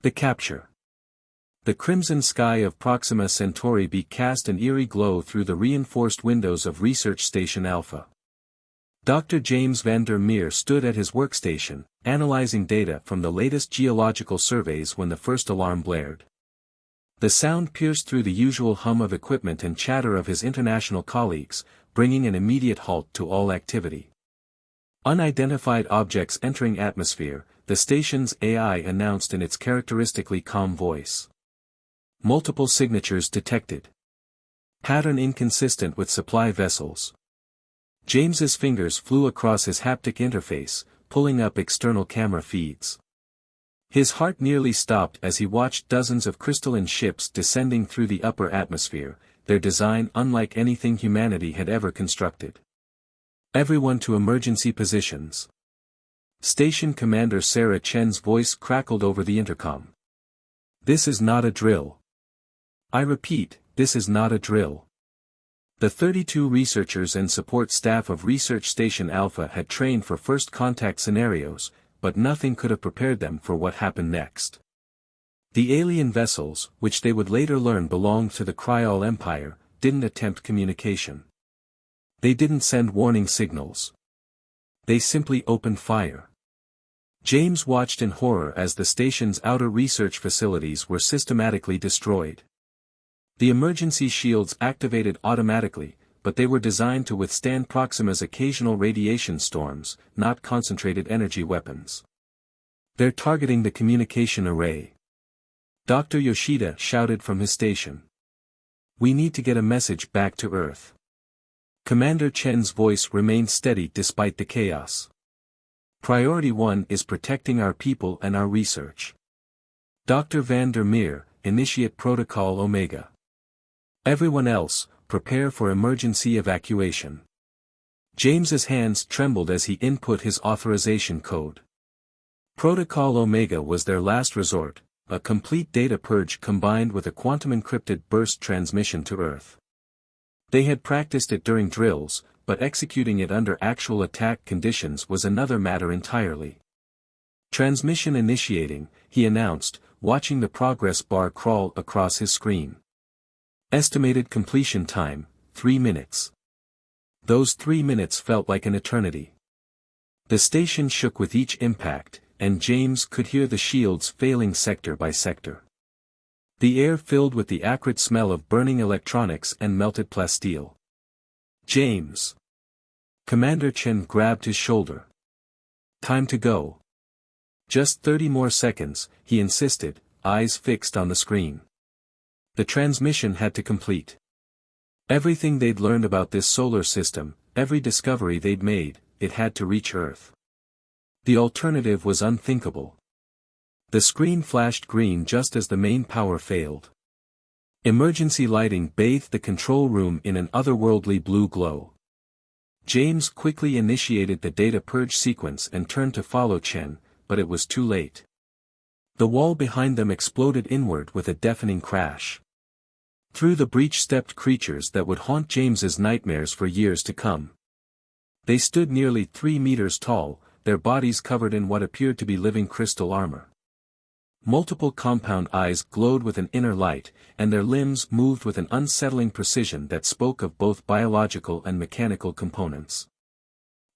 The capture. The crimson sky of Proxima Centauri B cast an eerie glow through the reinforced windows of Research Station Alpha. Dr. James van der Meer stood at his workstation, analyzing data from the latest geological surveys when the first alarm blared. The sound pierced through the usual hum of equipment and chatter of his international colleagues, bringing an immediate halt to all activity. Unidentified objects entering atmosphere, the station's AI announced in its characteristically calm voice. Multiple signatures detected. Pattern inconsistent with supply vessels. James's fingers flew across his haptic interface, pulling up external camera feeds. His heart nearly stopped as he watched dozens of crystalline ships descending through the upper atmosphere, their design unlike anything humanity had ever constructed. Everyone to emergency positions. Station Commander Sarah Chen's voice crackled over the intercom. This is not a drill. I repeat, this is not a drill. The 32 researchers and support staff of Research Station Alpha had trained for first contact scenarios, but nothing could have prepared them for what happened next. The alien vessels, which they would later learn belonged to the Criol Empire, didn't attempt communication. They didn't send warning signals. They simply opened fire. James watched in horror as the station's outer research facilities were systematically destroyed. The emergency shields activated automatically, but they were designed to withstand Proxima's occasional radiation storms, not concentrated energy weapons. They're targeting the communication array. Dr. Yoshida shouted from his station. We need to get a message back to Earth. Commander Chen's voice remained steady despite the chaos. Priority 1 is protecting our people and our research. Dr. van der Meer, initiate Protocol Omega. Everyone else, prepare for emergency evacuation. James's hands trembled as he input his authorization code. Protocol Omega was their last resort, a complete data purge combined with a quantum-encrypted burst transmission to Earth. They had practiced it during drills, but executing it under actual attack conditions was another matter entirely. Transmission initiating, he announced, watching the progress bar crawl across his screen. Estimated completion time, 3 minutes. Those 3 minutes felt like an eternity. The station shook with each impact, and James could hear the shields failing sector by sector. The air filled with the acrid smell of burning electronics and melted plasteel. James. Commander Chen grabbed his shoulder. Time to go. Just 30 more seconds, he insisted, eyes fixed on the screen. The transmission had to complete. Everything they'd learned about this solar system, every discovery they'd made, it had to reach Earth. The alternative was unthinkable. The screen flashed green just as the main power failed. Emergency lighting bathed the control room in an otherworldly blue glow. James quickly initiated the data purge sequence and turned to follow Chen, but it was too late. The wall behind them exploded inward with a deafening crash. Through the breach stepped creatures that would haunt James's nightmares for years to come. They stood nearly 3 meters tall, their bodies covered in what appeared to be living crystal armor. Multiple compound eyes glowed with an inner light, and their limbs moved with an unsettling precision that spoke of both biological and mechanical components.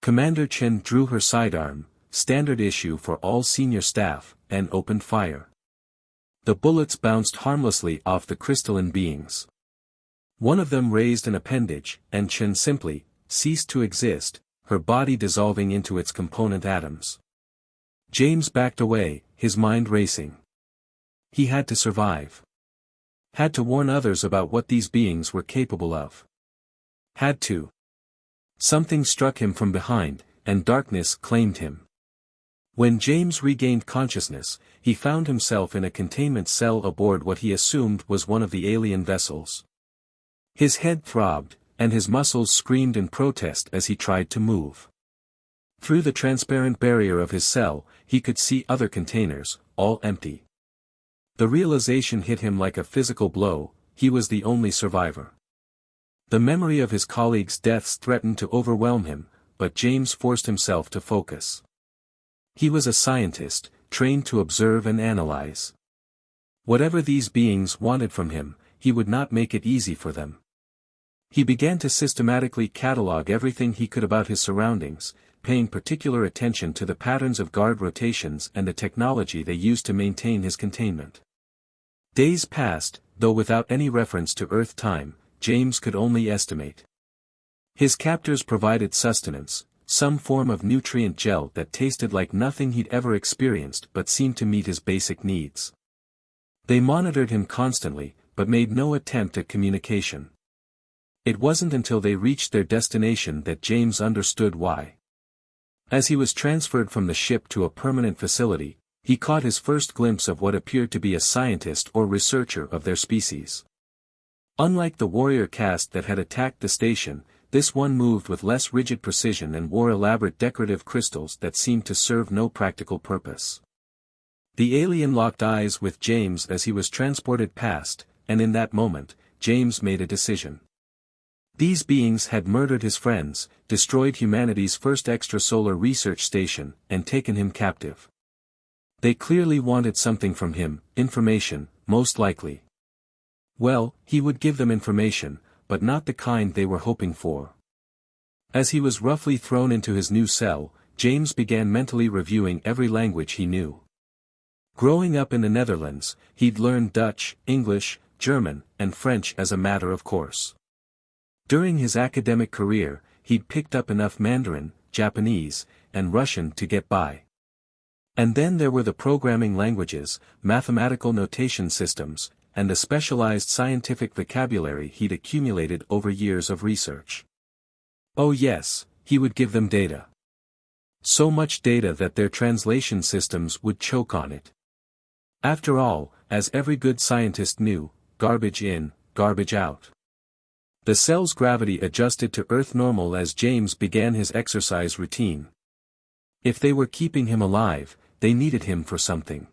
Commander Chen drew her sidearm, standard issue for all senior staff, and opened fire. The bullets bounced harmlessly off the crystalline beings. One of them raised an appendage, and Chen simply ceased to exist, her body dissolving into its component atoms. James backed away, his mind racing. He had to survive. Had to warn others about what these beings were capable of. Had to. Something struck him from behind, and darkness claimed him. When James regained consciousness, he found himself in a containment cell aboard what he assumed was one of the alien vessels. His head throbbed, and his muscles screamed in protest as he tried to move. Through the transparent barrier of his cell, he could see other containers, all empty. The realization hit him like a physical blow, he was the only survivor. The memory of his colleagues' deaths threatened to overwhelm him, but James forced himself to focus. He was a scientist, trained to observe and analyze. Whatever these beings wanted from him, he would not make it easy for them. He began to systematically catalog everything he could about his surroundings, paying particular attention to the patterns of guard rotations and the technology they used to maintain his containment. Days passed, though without any reference to Earth time, James could only estimate. His captors provided sustenance, some form of nutrient gel that tasted like nothing he'd ever experienced but seemed to meet his basic needs. They monitored him constantly, but made no attempt at communication. It wasn't until they reached their destination that James understood why. As he was transferred from the ship to a permanent facility, he caught his first glimpse of what appeared to be a scientist or researcher of their species. Unlike the warrior caste that had attacked the station, this one moved with less rigid precision and wore elaborate decorative crystals that seemed to serve no practical purpose. The alien locked eyes with James as he was transported past, and in that moment, James made a decision. These beings had murdered his friends, destroyed humanity's first extrasolar research station, and taken him captive. They clearly wanted something from him, information, most likely. Well, he would give them information, but not the kind they were hoping for. As he was roughly thrown into his new cell, James began mentally reviewing every language he knew. Growing up in the Netherlands, he'd learned Dutch, English, German, and French as a matter of course. During his academic career, he'd picked up enough Mandarin, Japanese, and Russian to get by. And then there were the programming languages, mathematical notation systems, and the specialized scientific vocabulary he'd accumulated over years of research. Oh yes, he would give them data. So much data that their translation systems would choke on it. After all, as every good scientist knew, garbage in, garbage out. The cell's gravity adjusted to Earth normal as James began his exercise routine. If they were keeping him alive, they needed him for something.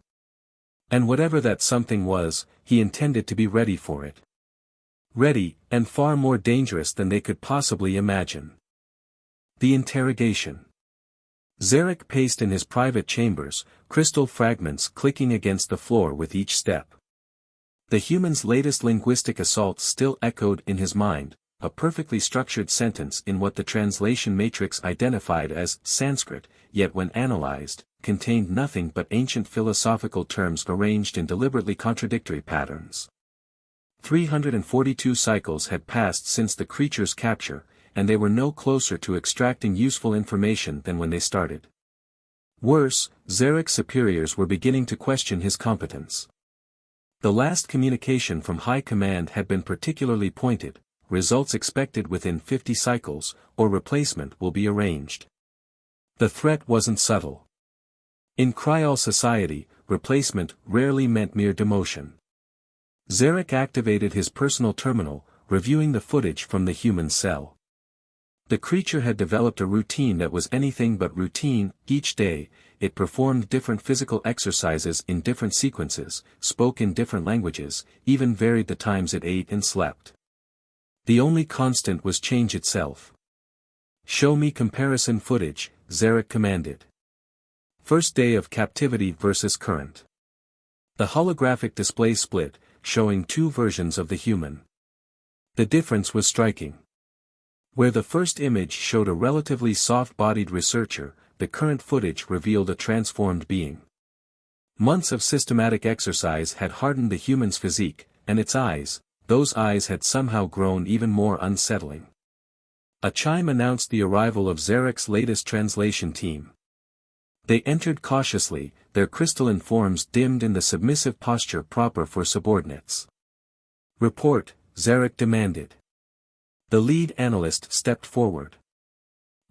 And whatever that something was, he intended to be ready for it. Ready, and far more dangerous than they could possibly imagine. The interrogation. Zarek paced in his private chambers, crystal fragments clicking against the floor with each step. The human's latest linguistic assault still echoed in his mind, a perfectly structured sentence in what the translation matrix identified as Sanskrit, yet when analyzed, contained nothing but ancient philosophical terms arranged in deliberately contradictory patterns. 342 cycles had passed since the creature's capture, and they were no closer to extracting useful information than when they started. Worse, Zarek's superiors were beginning to question his competence. The last communication from High Command had been particularly pointed: results expected within 50 cycles, or replacement will be arranged. The threat wasn't subtle. In Criol society, replacement rarely meant mere demotion. Zarek activated his personal terminal, reviewing the footage from the human cell. The creature had developed a routine that was anything but routine. Each day, it performed different physical exercises in different sequences, spoke in different languages, even varied the times it ate and slept. The only constant was change itself. "Show me comparison footage," Zarek commanded. First day of captivity versus current. The holographic display split, showing two versions of the human. The difference was striking. Where the first image showed a relatively soft-bodied researcher, the current footage revealed a transformed being. Months of systematic exercise had hardened the human's physique, and its eyes, those eyes had somehow grown even more unsettling. A chime announced the arrival of Zarek's latest translation team. They entered cautiously, their crystalline forms dimmed in the submissive posture proper for subordinates. "Report," Zarek demanded. The lead analyst stepped forward.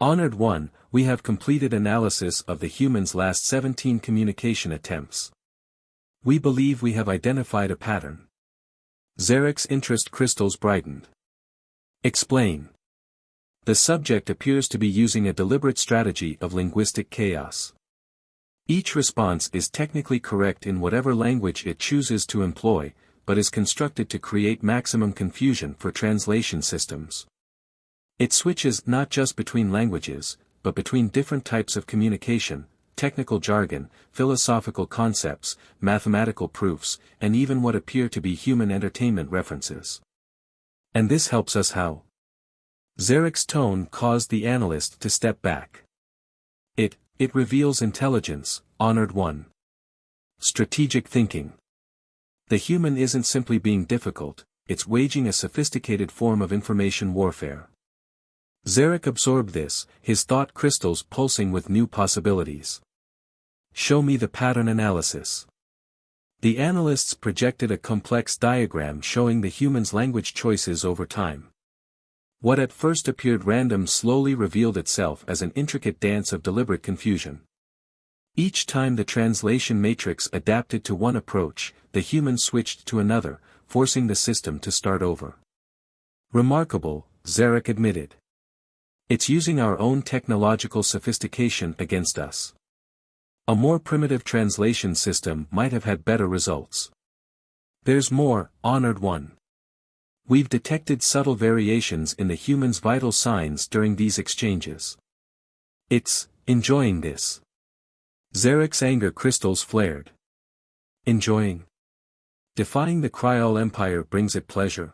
"Honored One, we have completed analysis of the human's last 17 communication attempts. We believe we have identified a pattern." Zarek's interest crystals brightened. "Explain." "The subject appears to be using a deliberate strategy of linguistic chaos. Each response is technically correct in whatever language it chooses to employ, but is constructed to create maximum confusion for translation systems. It switches not just between languages, but between different types of communication, technical jargon, philosophical concepts, mathematical proofs, and even what appear to be human entertainment references. And this helps us how? Zarek's tone caused the analyst to step back. It reveals intelligence, honored one. Strategic thinking. The human isn't simply being difficult, it's waging a sophisticated form of information warfare. Zarek absorbed this, his thought crystals pulsing with new possibilities. Show me the pattern analysis. The analysts projected a complex diagram showing the human's language choices over time. What at first appeared random slowly revealed itself as an intricate dance of deliberate confusion. Each time the translation matrix adapted to one approach, the human switched to another, forcing the system to start over. Remarkable, Zarek admitted. It's using our own technological sophistication against us. A more primitive translation system might have had better results. There's more, honored one. We've detected subtle variations in the human's vital signs during these exchanges. It's enjoying this. Zarek's anger crystals flared. Enjoying? Defying the Criol Empire brings it pleasure?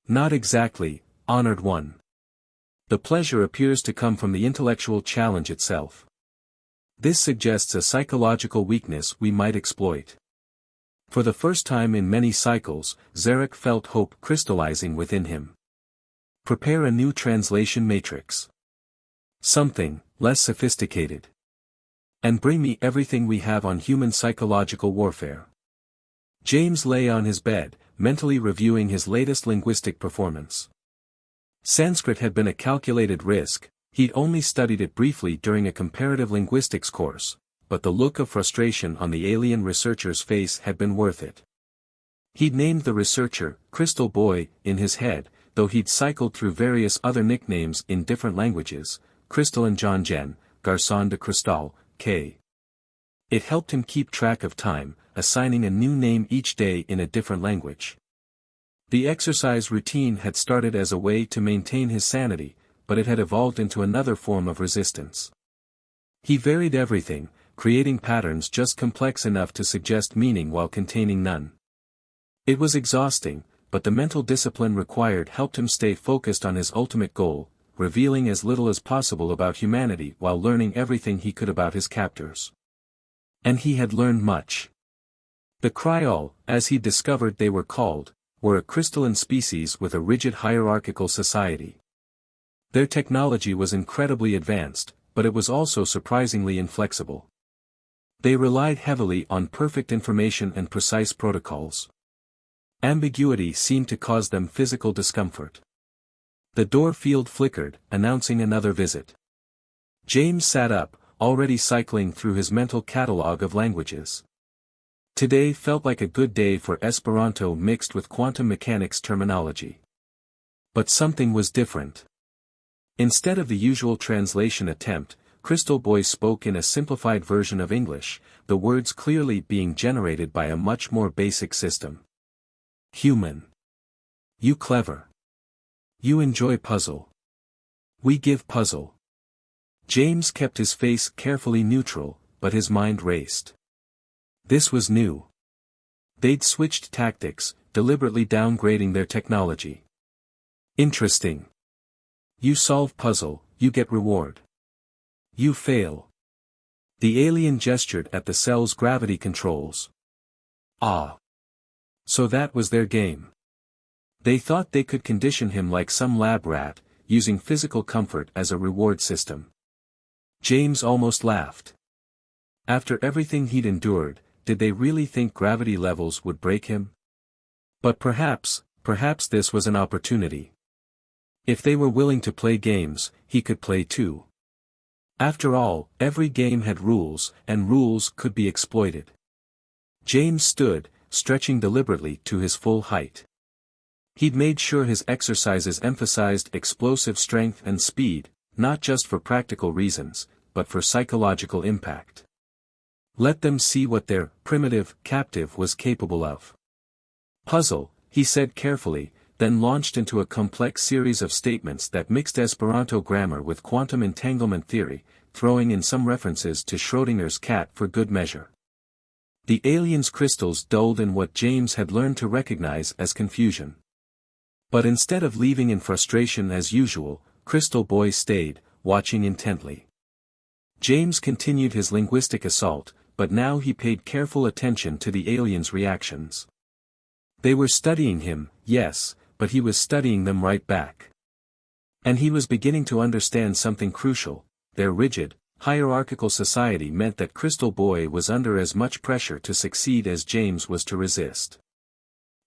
Not exactly, honored one. The pleasure appears to come from the intellectual challenge itself. This suggests a psychological weakness we might exploit. For the first time in many cycles, Zarek felt hope crystallizing within him. Prepare a new translation matrix. Something less sophisticated. And bring me everything we have on human psychological warfare. James lay on his bed, mentally reviewing his latest linguistic performance. Sanskrit had been a calculated risk, he'd only studied it briefly during a comparative linguistics course, but the look of frustration on the alien researcher's face had been worth it. He'd named the researcher, Crystal Boy, in his head, though he'd cycled through various other nicknames in different languages, Crystalline John Jen, Garçon de Cristal, K. It helped him keep track of time, assigning a new name each day in a different language. The exercise routine had started as a way to maintain his sanity, but it had evolved into another form of resistance. He varied everything, creating patterns just complex enough to suggest meaning while containing none. It was exhausting, but the mental discipline required helped him stay focused on his ultimate goal, revealing as little as possible about humanity while learning everything he could about his captors. And he had learned much. The Criol, as he discovered they were called, were a crystalline species with a rigid hierarchical society. Their technology was incredibly advanced, but it was also surprisingly inflexible. They relied heavily on perfect information and precise protocols. Ambiguity seemed to cause them physical discomfort. The door field flickered, announcing another visit. James sat up, already cycling through his mental catalogue of languages. Today felt like a good day for Esperanto mixed with quantum mechanics terminology. But something was different. Instead of the usual translation attempt, Crystal Boy spoke in a simplified version of English, the words clearly being generated by a much more basic system. Human. You clever. You enjoy puzzle. We give puzzle. James kept his face carefully neutral, but his mind raced. This was new. They'd switched tactics, deliberately downgrading their technology. Interesting. You solve puzzle, you get reward. You fail. The alien gestured at the cell's gravity controls. Ah. So that was their game. They thought they could condition him like some lab rat, using physical comfort as a reward system. James almost laughed. After everything he'd endured, did they really think gravity levels would break him? But perhaps this was an opportunity. If they were willing to play games, he could play too. After all, every game had rules, and rules could be exploited. James stood, stretching deliberately to his full height. He'd made sure his exercises emphasized explosive strength and speed, not just for practical reasons, but for psychological impact. Let them see what their primitive captive was capable of. Puzzle, he said carefully, then launched into a complex series of statements that mixed Esperanto grammar with quantum entanglement theory, throwing in some references to Schrödinger's cat for good measure. The alien's crystals dulled in what James had learned to recognize as confusion. But instead of leaving in frustration as usual, Crystal Boy stayed, watching intently. James continued his linguistic assault, but now he paid careful attention to the alien's reactions. They were studying him, yes, but he was studying them right back. And he was beginning to understand something crucial: their rigid, hierarchical society meant that Crystal Boy was under as much pressure to succeed as James was to resist.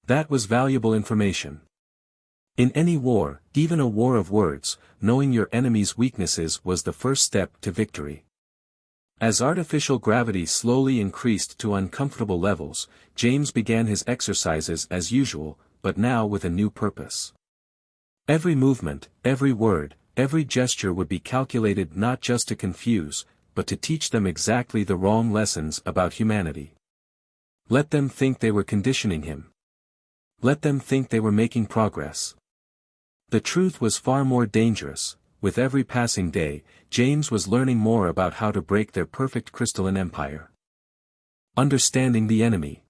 That was valuable information. In any war, even a war of words, knowing your enemy's weaknesses was the first step to victory. As artificial gravity slowly increased to uncomfortable levels, James began his exercises as usual, but now with a new purpose. Every movement, every word, every gesture would be calculated not just to confuse, but to teach them exactly the wrong lessons about humanity. Let them think they were conditioning him. Let them think they were making progress. The truth was far more dangerous. With every passing day, James was learning more about how to break their perfect crystalline empire. Understanding the enemy.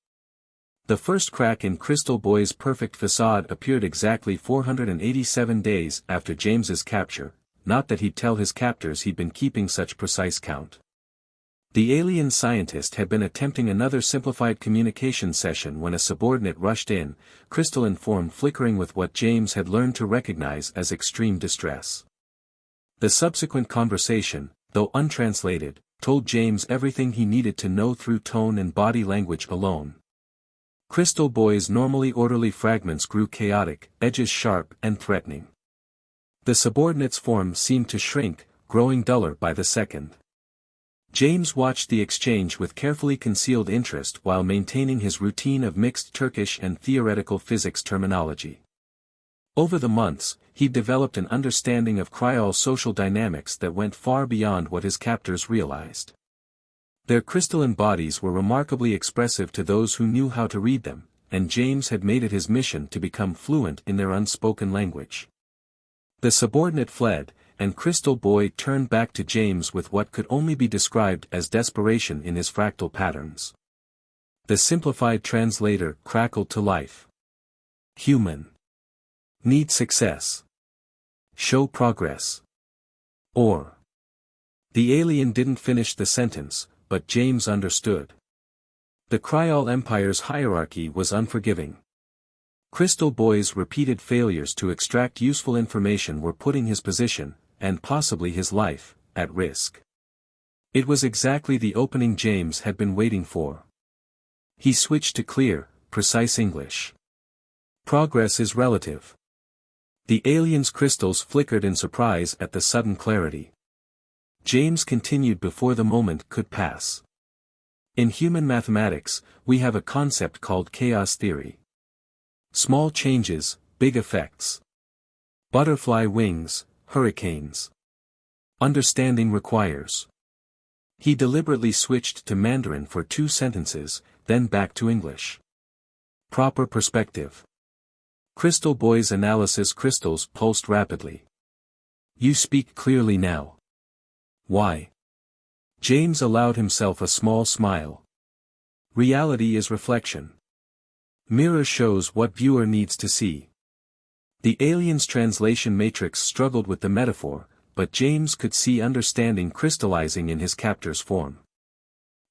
The first crack in Crystal Boy's perfect facade appeared exactly 487 days after James's capture, not that he'd tell his captors he'd been keeping such precise count. The alien scientist had been attempting another simplified communication session when a subordinate rushed in, crystalline form flickering with what James had learned to recognize as extreme distress. The subsequent conversation, though untranslated, told James everything he needed to know through tone and body language alone. Crystal Boy's normally orderly fragments grew chaotic, edges sharp and threatening. The subordinate's form seemed to shrink, growing duller by the second. James watched the exchange with carefully concealed interest while maintaining his routine of mixed Turkish and theoretical physics terminology. Over the months, he developed an understanding of Criol social dynamics that went far beyond what his captors realized. Their crystalline bodies were remarkably expressive to those who knew how to read them, and James had made it his mission to become fluent in their unspoken language. The subordinate fled, and Crystal Boy turned back to James with what could only be described as desperation in his fractal patterns. The simplified translator crackled to life. Human. Need success. Show progress. Or. The alien didn't finish the sentence, but James understood. The Criol Empire's hierarchy was unforgiving. Crystal Boy's repeated failures to extract useful information were putting his position, and possibly his life, at risk. It was exactly the opening James had been waiting for. He switched to clear, precise English. Progress is relative. The alien's crystals flickered in surprise at the sudden clarity. James continued before the moment could pass. In human mathematics, we have a concept called chaos theory. Small changes, big effects. Butterfly wings, hurricanes. Understanding requires. He deliberately switched to Mandarin for 2 sentences, then back to English. Proper perspective. Crystal Boy's analysis crystals pulsed rapidly. You speak clearly now. Why? James allowed himself a small smile. Reality is reflection. Mirror shows what viewer needs to see. The alien's translation matrix struggled with the metaphor, but James could see understanding crystallizing in his captor's form.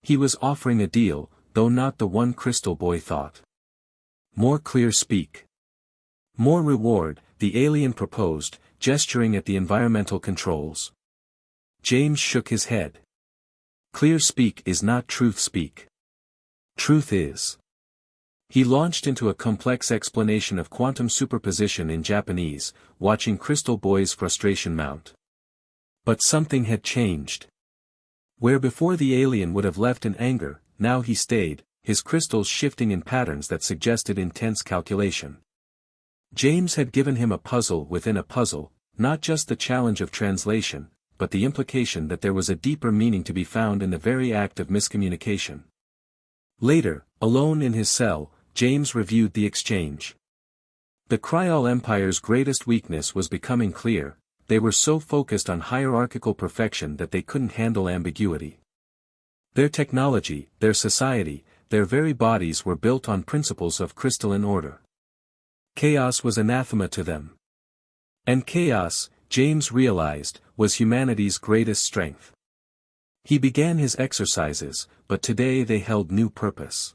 He was offering a deal, though not the one Crystal Boy thought. More clear speak. More reward, the alien proposed, gesturing at the environmental controls. James shook his head. Clear speak is not truth speak. Truth is. He launched into a complex explanation of quantum superposition in Japanese, watching Crystal Boy's frustration mount. But something had changed. Where before the alien would have left in anger, now he stayed, his crystals shifting in patterns that suggested intense calculation. James had given him a puzzle within a puzzle, not just the challenge of translation, but the implication that there was a deeper meaning to be found in the very act of miscommunication. Later, alone in his cell, James reviewed the exchange. The Criol Empire's greatest weakness was becoming clear, they were so focused on hierarchical perfection that they couldn't handle ambiguity. Their technology, their society, their very bodies were built on principles of crystalline order. Chaos was anathema to them. And chaos, James realized, was humanity's greatest strength. He began his exercises, but today they held new purpose.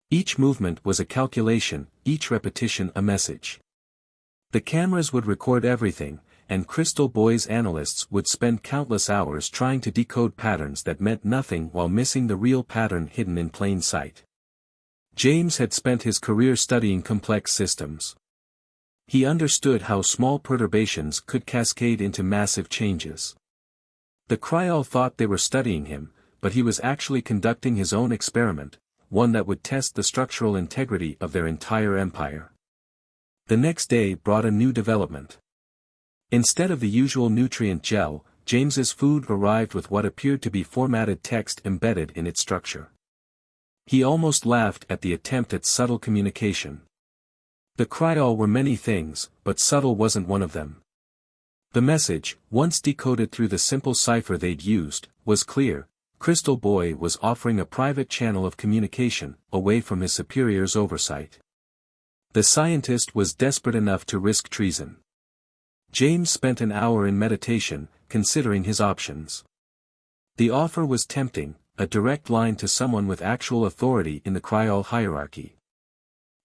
Each movement was a calculation, each repetition a message. The cameras would record everything, and Crystal Boy's analysts would spend countless hours trying to decode patterns that meant nothing while missing the real pattern hidden in plain sight. James had spent his career studying complex systems. He understood how small perturbations could cascade into massive changes. The Criol thought they were studying him, but he was actually conducting his own experiment, one that would test the structural integrity of their entire empire. The next day brought a new development. Instead of the usual nutrient gel, James's food arrived with what appeared to be formatted text embedded in its structure. He almost laughed at the attempt at subtle communication. The Criol were many things, but subtle wasn't one of them. The message, once decoded through the simple cipher they'd used, was clear. Crystal Boy was offering a private channel of communication, away from his superior's oversight. The scientist was desperate enough to risk treason. James spent an hour in meditation, considering his options. The offer was tempting, a direct line to someone with actual authority in the Criol hierarchy.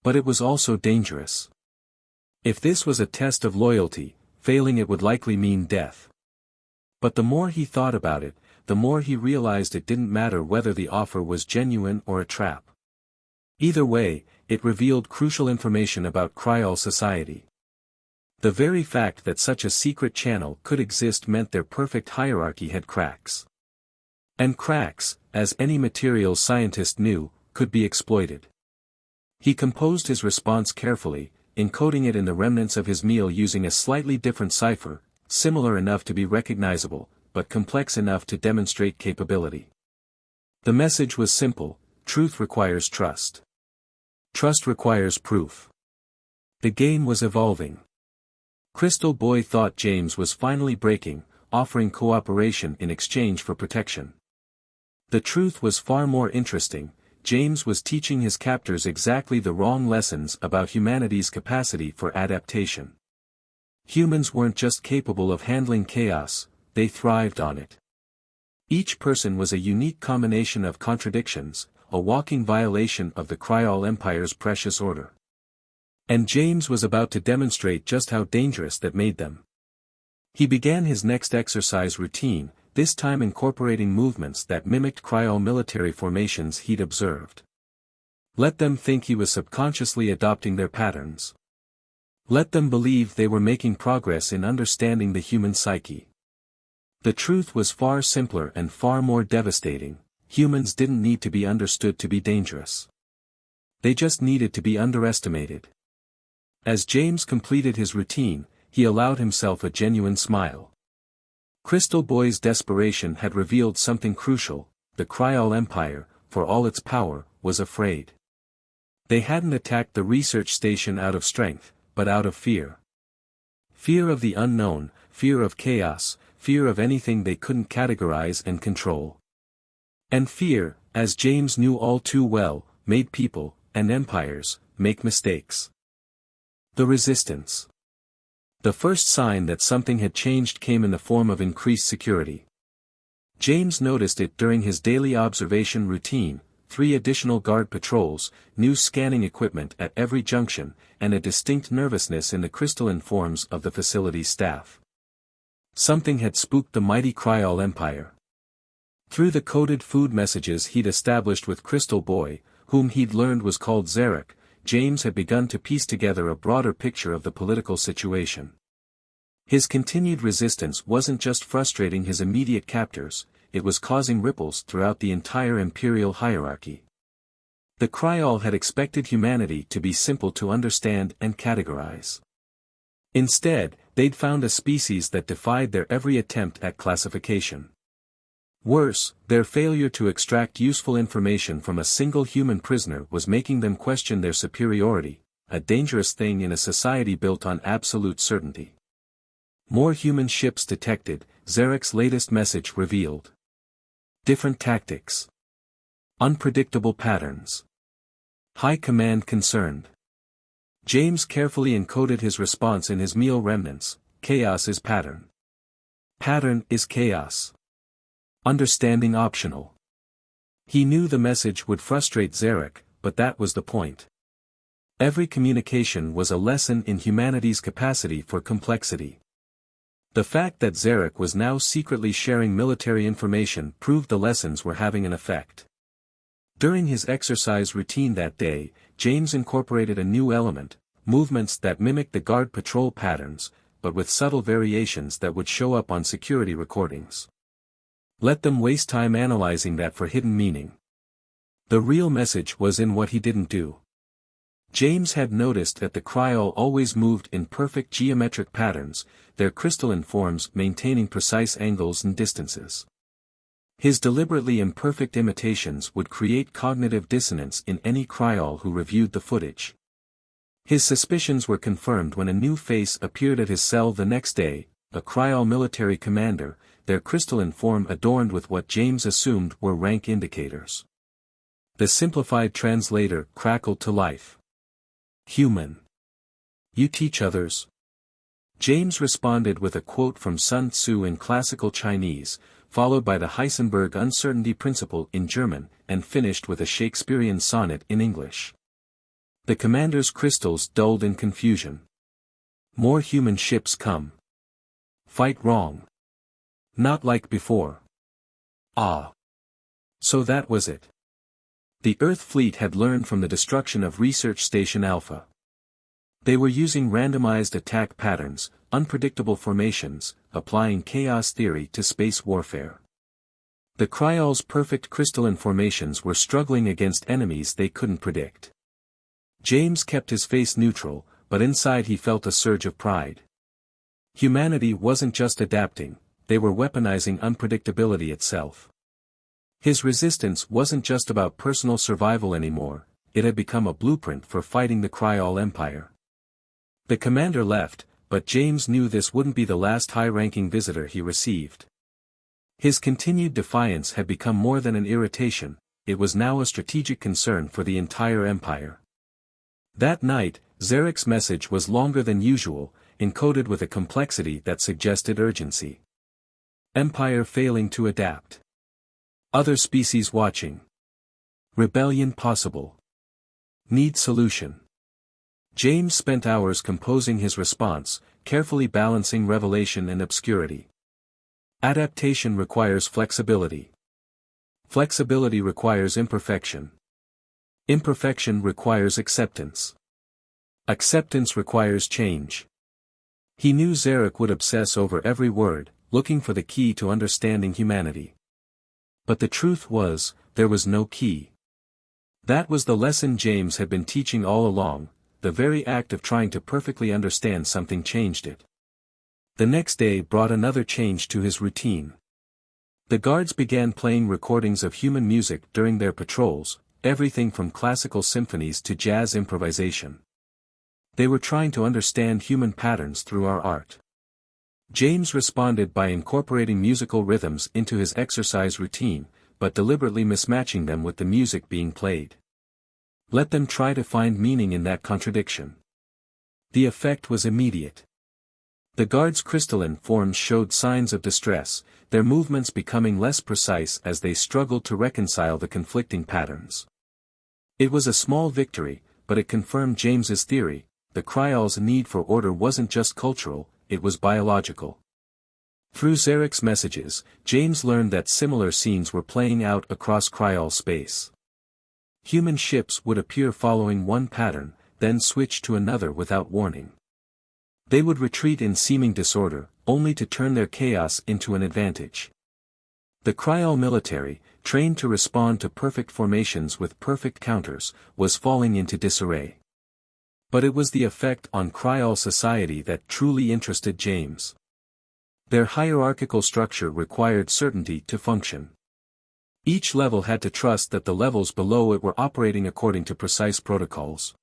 But it was also dangerous. If this was a test of loyalty, failing it would likely mean death. But the more he thought about it, the more he realized it didn't matter whether the offer was genuine or a trap. Either way, it revealed crucial information about Criol society. The very fact that such a secret channel could exist meant their perfect hierarchy had cracks. And cracks, as any materials scientist knew, could be exploited. He composed his response carefully, encoding it in the remnants of his meal using a slightly different cipher, similar enough to be recognizable, but complex enough to demonstrate capability. The message was simple: truth requires trust. Trust requires proof. The game was evolving. Crystal Boy thought James was finally breaking, offering cooperation in exchange for protection. The truth was far more interesting. James was teaching his captors exactly the wrong lessons about humanity's capacity for adaptation. Humans weren't just capable of handling chaos, they thrived on it. Each person was a unique combination of contradictions, a walking violation of the Criol Empire's precious order. And James was about to demonstrate just how dangerous that made them. He began his next exercise routine, this time incorporating movements that mimicked Criol military formations he'd observed. Let them think he was subconsciously adopting their patterns. Let them believe they were making progress in understanding the human psyche. The truth was far simpler and far more devastating: humans didn't need to be understood to be dangerous. They just needed to be underestimated. As James completed his routine, he allowed himself a genuine smile. Crystal Boy's desperation had revealed something crucial: the Criol Empire, for all its power, was afraid. They hadn't attacked the research station out of strength, but out of fear. Fear of the unknown, fear of chaos, fear of anything they couldn't categorize and control. And fear, as James knew all too well, made people, and empires, make mistakes. The resistance. The first sign that something had changed came in the form of increased security. James noticed it during his daily observation routine: 3 additional guard patrols, new scanning equipment at every junction, and a distinct nervousness in the crystalline forms of the facility's staff. Something had spooked the mighty Criol Empire. Through the coded food messages he'd established with Crystal Boy, whom he'd learned was called Zarek, James had begun to piece together a broader picture of the political situation. His continued resistance wasn't just frustrating his immediate captors, it was causing ripples throughout the entire imperial hierarchy. The Criol had expected humanity to be simple to understand and categorize. Instead, they'd found a species that defied their every attempt at classification. Worse, their failure to extract useful information from a single human prisoner was making them question their superiority, a dangerous thing in a society built on absolute certainty. More human ships detected, Zarek's latest message revealed. Different tactics. Unpredictable patterns. High command concerned. James carefully encoded his response in his meal remnants. Chaos is pattern. Pattern is chaos. Understanding optional. He knew the message would frustrate Zarek, but that was the point. Every communication was a lesson in humanity's capacity for complexity. The fact that Zarek was now secretly sharing military information proved the lessons were having an effect. During his exercise routine that day, James incorporated a new element, movements that mimicked the guard patrol patterns, but with subtle variations that would show up on security recordings. Let them waste time analyzing that for hidden meaning. The real message was in what he didn't do. James had noticed that the Criol always moved in perfect geometric patterns, their crystalline forms maintaining precise angles and distances. His deliberately imperfect imitations would create cognitive dissonance in any Criol who reviewed the footage. His suspicions were confirmed when a new face appeared at his cell the next day, a Criol military commander, their crystalline form adorned with what James assumed were rank indicators. The simplified translator crackled to life. Human. You teach others? James responded with a quote from Sun Tzu in classical Chinese, followed by the Heisenberg uncertainty principle in German, and finished with a Shakespearean sonnet in English. The commander's crystals dulled in confusion. More human ships come. Fight wrong. Not like before. Ah. So that was it. The Earth fleet had learned from the destruction of Research Station Alpha. They were using randomized attack patterns, unpredictable formations, applying chaos theory to space warfare. The Criol's perfect crystalline formations were struggling against enemies they couldn't predict. James kept his face neutral, but inside he felt a surge of pride. Humanity wasn't just adapting, they were weaponizing unpredictability itself. His resistance wasn't just about personal survival anymore, it had become a blueprint for fighting the Criol Empire. The commander left, but James knew this wouldn't be the last high-ranking visitor he received. His continued defiance had become more than an irritation, it was now a strategic concern for the entire empire. That night, Zarek's message was longer than usual, encoded with a complexity that suggested urgency. Empire failing to adapt. Other species watching. Rebellion possible. Need solution. James spent hours composing his response, carefully balancing revelation and obscurity. Adaptation requires flexibility. Flexibility requires imperfection. Imperfection requires acceptance. Acceptance requires change. He knew Zarek would obsess over every word, looking for the key to understanding humanity. But the truth was, there was no key. That was the lesson James had been teaching all along, the very act of trying to perfectly understand something changed it. The next day brought another change to his routine. The guards began playing recordings of human music during their patrols, everything from classical symphonies to jazz improvisation. They were trying to understand human patterns through our art. James responded by incorporating musical rhythms into his exercise routine, but deliberately mismatching them with the music being played. Let them try to find meaning in that contradiction. The effect was immediate. The guards' crystalline forms showed signs of distress, their movements becoming less precise as they struggled to reconcile the conflicting patterns. It was a small victory, but it confirmed James's theory, the Criol's need for order wasn't just cultural, it was biological. Through Zarek's messages, James learned that similar scenes were playing out across Criol space. Human ships would appear following one pattern, then switch to another without warning. They would retreat in seeming disorder, only to turn their chaos into an advantage. The Criol military, trained to respond to perfect formations with perfect counters, was falling into disarray. But it was the effect on Criol society that truly interested James. Their hierarchical structure required certainty to function. Each level had to trust that the levels below it were operating according to precise protocols.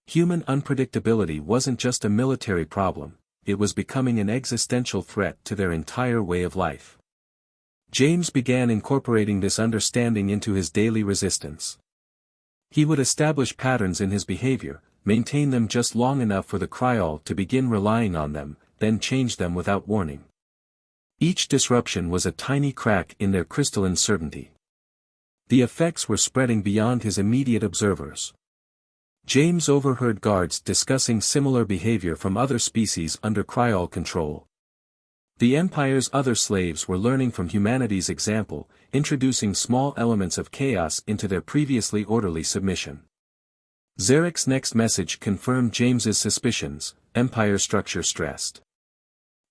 Human unpredictability wasn't just a military problem, it was becoming an existential threat to their entire way of life. James began incorporating this understanding into his daily resistance. He would establish patterns in his behavior, maintain them just long enough for the Criol to begin relying on them, then change them without warning. Each disruption was a tiny crack in their crystalline certainty. The effects were spreading beyond his immediate observers. James overheard guards discussing similar behavior from other species under Criol control. The Empire's other slaves were learning from humanity's example, introducing small elements of chaos into their previously orderly submission. Zarek's next message confirmed James's suspicions. Empire structure stressed.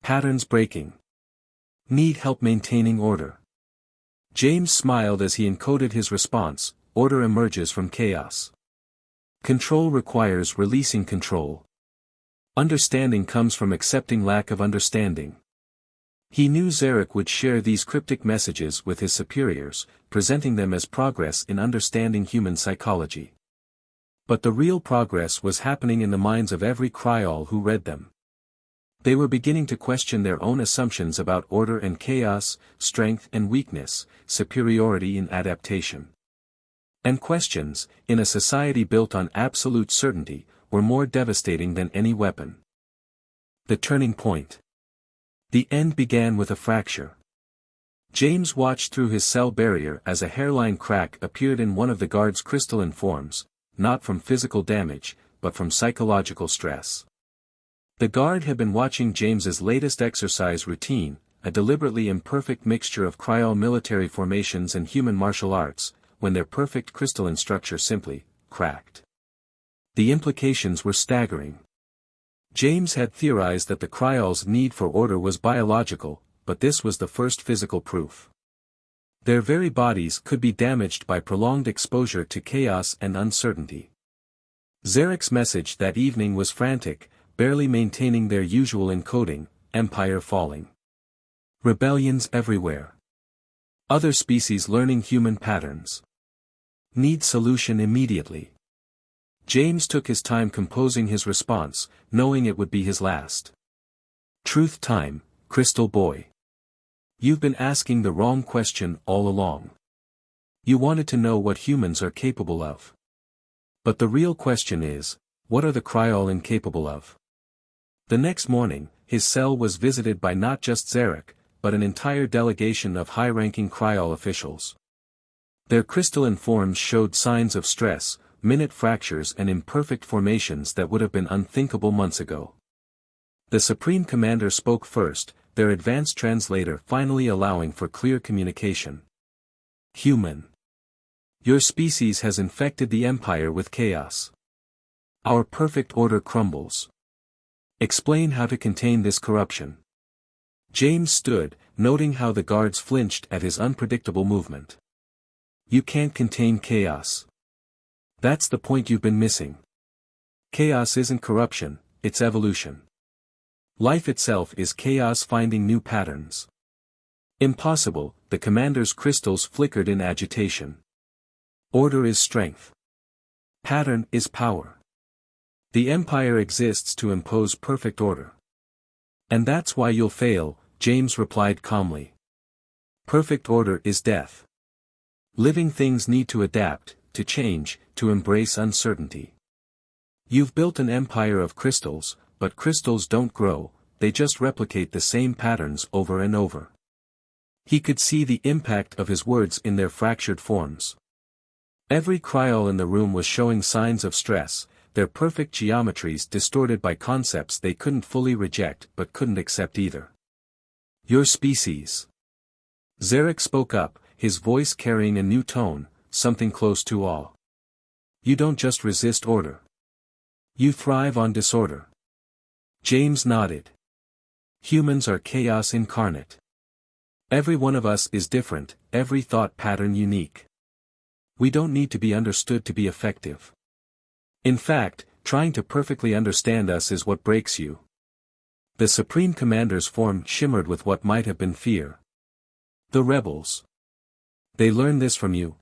Patterns breaking. Need help maintaining order. James smiled as he encoded his response. Order emerges from chaos. Control requires releasing control. Understanding comes from accepting lack of understanding. He knew Zarek would share these cryptic messages with his superiors, presenting them as progress in understanding human psychology. But the real progress was happening in the minds of every Criol who read them. They were beginning to question their own assumptions about order and chaos, strength and weakness, superiority and adaptation. And questions, in a society built on absolute certainty, were more devastating than any weapon. The turning point. The end began with a fracture. James watched through his cell barrier as a hairline crack appeared in one of the guard's crystalline forms, not from physical damage, but from psychological stress. The guard had been watching James's latest exercise routine, a deliberately imperfect mixture of Criol military formations and human martial arts, when their perfect crystalline structure simply cracked. The implications were staggering. James had theorized that the Criol's need for order was biological, but this was the first physical proof. Their very bodies could be damaged by prolonged exposure to chaos and uncertainty. Zarek's message that evening was frantic, barely maintaining their usual encoding. Empire falling. Rebellions everywhere. Other species learning human patterns. Need solution immediately. James took his time composing his response, knowing it would be his last. Truth time, Crystal Boy. You've been asking the wrong question all along. You wanted to know what humans are capable of. But the real question is, what are the Criol incapable of? The next morning, his cell was visited by not just Zarek, but an entire delegation of high-ranking Criol officials. Their crystalline forms showed signs of stress, minute fractures and imperfect formations that would have been unthinkable months ago. The Supreme Commander spoke first, their advanced translator finally allowing for clear communication. Human. Your species has infected the Empire with chaos. Our perfect order crumbles. Explain how to contain this corruption. James stood, noting how the guards flinched at his unpredictable movement. You can't contain chaos. That's the point you've been missing. Chaos isn't corruption, it's evolution. Life itself is chaos finding new patterns. Impossible, the commander's crystals flickered in agitation. Order is strength. Pattern is power. The Empire exists to impose perfect order. And that's why you'll fail, James replied calmly. Perfect order is death. Living things need to adapt, to change, to embrace uncertainty. You've built an empire of crystals, but crystals don't grow, they just replicate the same patterns over and over. He could see the impact of his words in their fractured forms. Every Criol in the room was showing signs of stress, their perfect geometries distorted by concepts they couldn't fully reject but couldn't accept either. Your species. Zarek spoke up, his voice carrying a new tone, something close to awe. You don't just resist order. You thrive on disorder. James nodded. Humans are chaos incarnate. Every one of us is different, every thought pattern unique. We don't need to be understood to be effective. In fact, trying to perfectly understand us is what breaks you. The Supreme Commander's form shimmered with what might have been fear. The rebels. They learned this from you.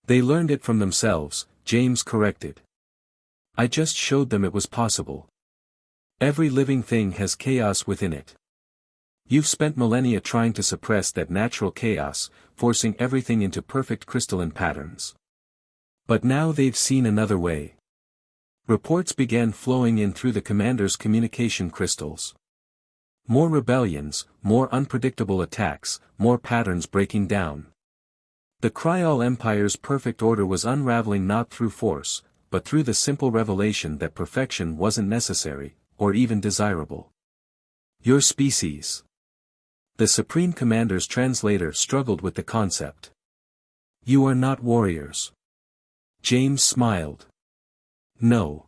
They learned it from themselves, James corrected. I just showed them it was possible. Every living thing has chaos within it. You've spent millennia trying to suppress that natural chaos, forcing everything into perfect crystalline patterns. But now they've seen another way. Reports began flowing in through the commander's communication crystals. More rebellions, more unpredictable attacks, more patterns breaking down. The Criol Empire's perfect order was unraveling not through force, but through the simple revelation that perfection wasn't necessary, or even desirable. Your species. The Supreme Commander's translator struggled with the concept. You are not warriors. James smiled. No.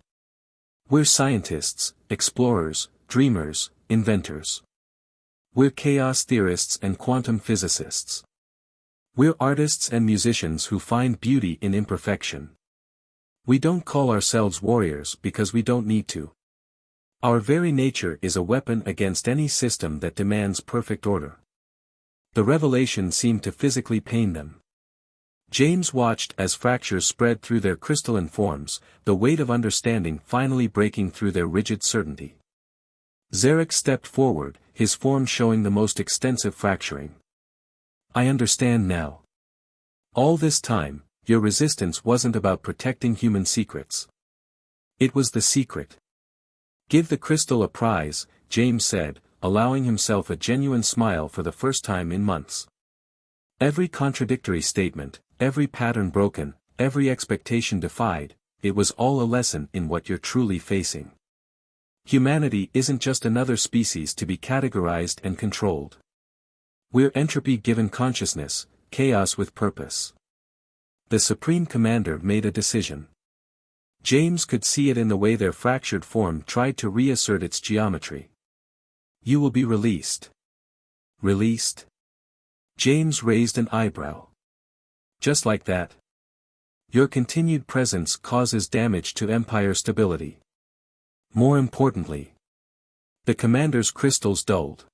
We're scientists, explorers, dreamers, inventors. We're chaos theorists and quantum physicists. We're artists and musicians who find beauty in imperfection. We don't call ourselves warriors because we don't need to. Our very nature is a weapon against any system that demands perfect order. The revelation seemed to physically pain them. James watched as fractures spread through their crystalline forms, the weight of understanding finally breaking through their rigid certainty. Zarek stepped forward, his form showing the most extensive fracturing. I understand now. All this time, your resistance wasn't about protecting human secrets. It was the secret. Give the crystal a prize, James said, allowing himself a genuine smile for the first time in months. Every contradictory statement, every pattern broken, every expectation defied, it was all a lesson in what you're truly facing. Humanity isn't just another species to be categorized and controlled. We're entropy given consciousness, chaos with purpose. The Supreme Commander made a decision. James could see it in the way their fractured form tried to reassert its geometry. You will be released. Released? James raised an eyebrow. Just like that. Your continued presence causes damage to Empire stability. More importantly, the Commander's crystals dulled.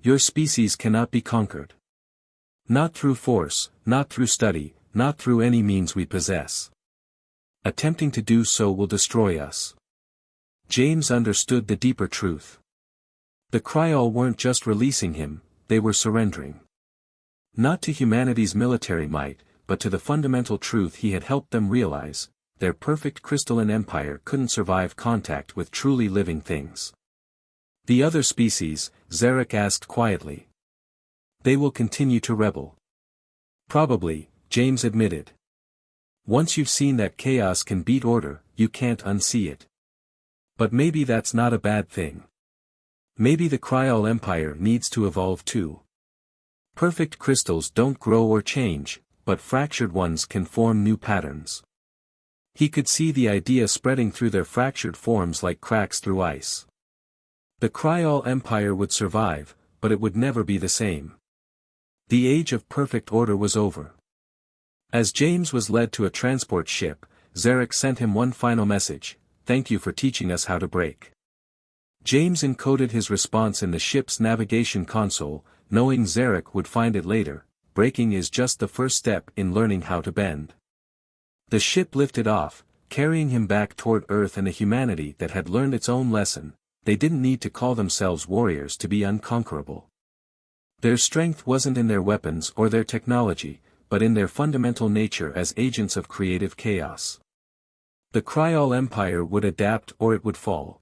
Your species cannot be conquered. Not through force, not through study, not through any means we possess. Attempting to do so will destroy us. James understood the deeper truth. The Criol weren't just releasing him, they were surrendering. Not to humanity's military might, but to the fundamental truth he had helped them realize: their perfect crystalline empire couldn't survive contact with truly living things. The other species, Zarek asked quietly. They will continue to rebel. Probably, James admitted. Once you've seen that chaos can beat order, you can't unsee it. But maybe that's not a bad thing. Maybe the Criol Empire needs to evolve too. Perfect crystals don't grow or change, but fractured ones can form new patterns. He could see the idea spreading through their fractured forms like cracks through ice. The Criol Empire would survive, but it would never be the same. The age of perfect order was over. As James was led to a transport ship, Zarek sent him one final message: thank you for teaching us how to break. James encoded his response in the ship's navigation console, knowing Zarek would find it later. Breaking is just the first step in learning how to bend. The ship lifted off, carrying him back toward Earth and a humanity that had learned its own lesson. They didn't need to call themselves warriors to be unconquerable. Their strength wasn't in their weapons or their technology, but in their fundamental nature as agents of creative chaos. The Criol Empire would adapt or it would fall.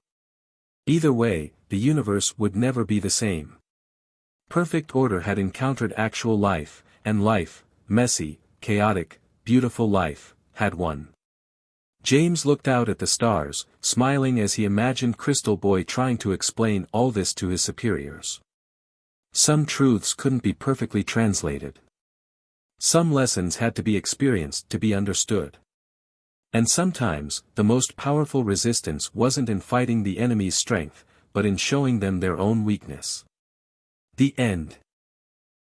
Either way, the universe would never be the same. Perfect order had encountered actual life, and life, messy, chaotic, beautiful life, had won. James looked out at the stars, smiling as he imagined Crystal Boy trying to explain all this to his superiors. Some truths couldn't be perfectly translated. Some lessons had to be experienced to be understood. And sometimes, the most powerful resistance wasn't in fighting the enemy's strength, but in showing them their own weakness. The end.